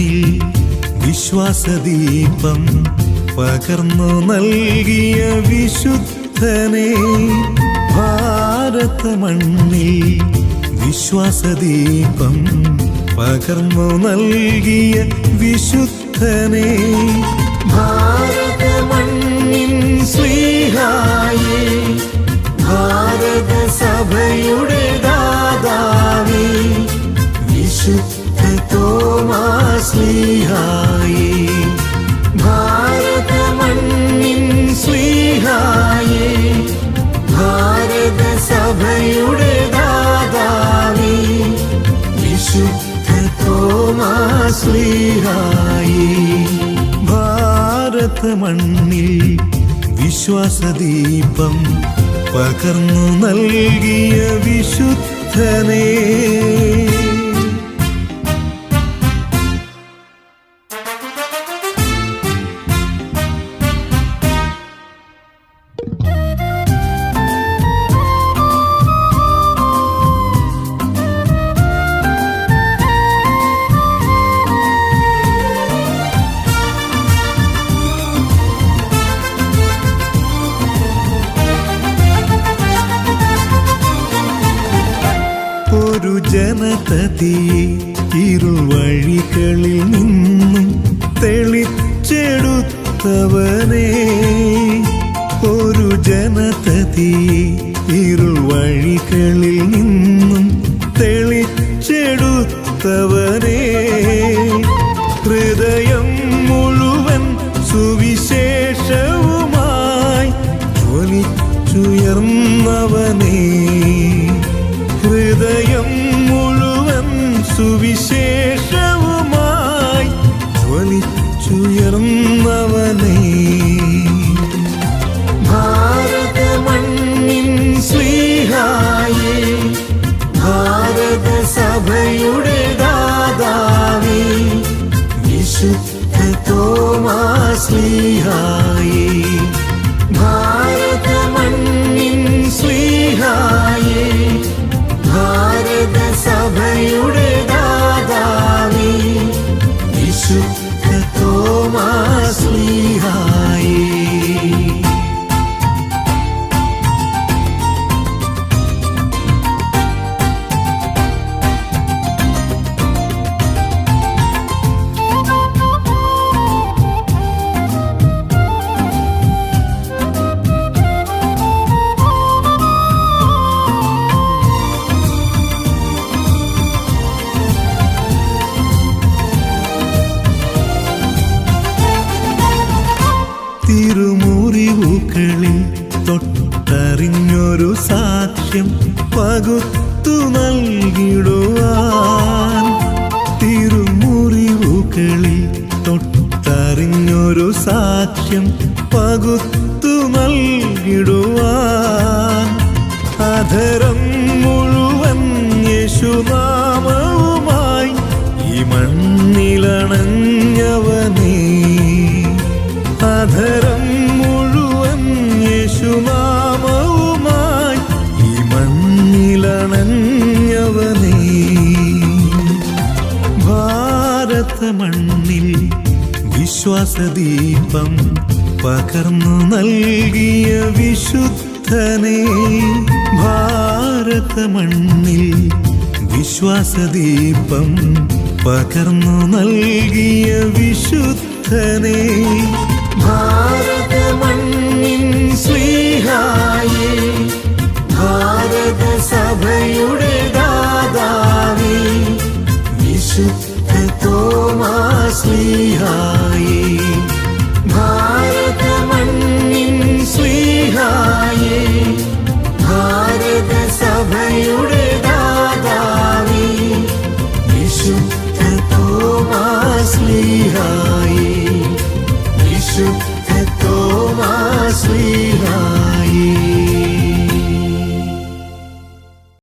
മണ്ണിൽ വിശ്വാസദീപം പകർന്നു നൽകിയ വിശുദ്ധനെ, ഭാരത മണ്ണിൽ വിശ്വാസദീപം പകർന്നു നൽകിയ വിശുദ്ധനെ, ഭാരത മണ്ണിൻ ശ്രീഹായേ, ഭാരത സഭയുടെ ദാതാവേ, വിശുദ്ധ തോമാസ് ശ്രീഹായേ, ഭാരത മണ്ണിൻ ശ്രീഹായേ, ഭാരത സഭയുടെ ദാതാവേ, വിശുദ്ധ തോമാസ് ശ്രീഹായേ, ഭാരത മണ്ണിൽ വിശ്വാസദീപം പകർന്നു നൽകിയ വിശുദ്ധനെ. ഒരു ജനതയെ ഇരുവഴികളിൽ നിന്നും തെളിച്ചെടുത്തവനെ, ഒരു ജനതയെ ഇരുവഴികളിൽ നിന്നും തെളിച്ചെടുത്തവനെ, ഹൃദയം മുഴുവൻ സുവിശേഷവുമായി ജ്വലിച്ചുയർന്നവനെ, ഹൃദയം മുഴുവൻ സുവിശേഷവുമായി ജ്വലിച്ചുയർന്നവനെ, ഭാരത മണ്ണിൻ ശ്രീഹായേ, ഭാരത സഭയുടെ ദാതാവേ, വിശുദ്ധ തോമാസ് ശ്രീഹായേ, ഭാരത മണ്ണിൻ ശ്രീഹായേ, ഭാരത സഭയുടെ ദാതാവേ, വിശുദ്ധ തോമാസ് ശ്രീഹായേ. തിരുമുറിവുകളിൽ തൊട്ടറിഞ്ഞൊരു സാക്ഷ്യം പകുത്തു നൽകിടുവാൻ, തിരുമുറിവുകളിൽ തൊട്ടറിഞ്ഞൊരു സാക്ഷ്യം പകുത്തു നൽകിടുവാൻ, അധരം മുഴുവൻ യേശുനാമവുമായി ഈ മണ്ണിലണഞ്ഞവനേ, അധരം മുഴുവൻ യേശുനാമവുമായി ഈ മണ്ണിലണഞ്ഞവനേ, ഭാരത മണ്ണിൽ വിശ്വാസദീപം പകർന്നു നൽകിയ വിശുദ്ധനെ, ഭാരത മണ്ണിൽ വിശ്വാസദീപം പകർന്നു നൽകിയ വിശുദ്ധനെ, ഭാരത മണ്ണിൻ ശ്രീഹായേ, ഭാരത സഭയുടെ ദാതാവേ, വിശുദ്ധ തോമാസ് ശ്രീഹായേ, ഭാരത മണ്ണിൻ ശ്രീഹായേ, ഭാരത സഭയുടെ ദാതാവേ, വിശുദ്ധ തോമാസ് ശ്രീഹായേ, വിശുദ്ധ തോമാസ് ശ്രീഹായേ.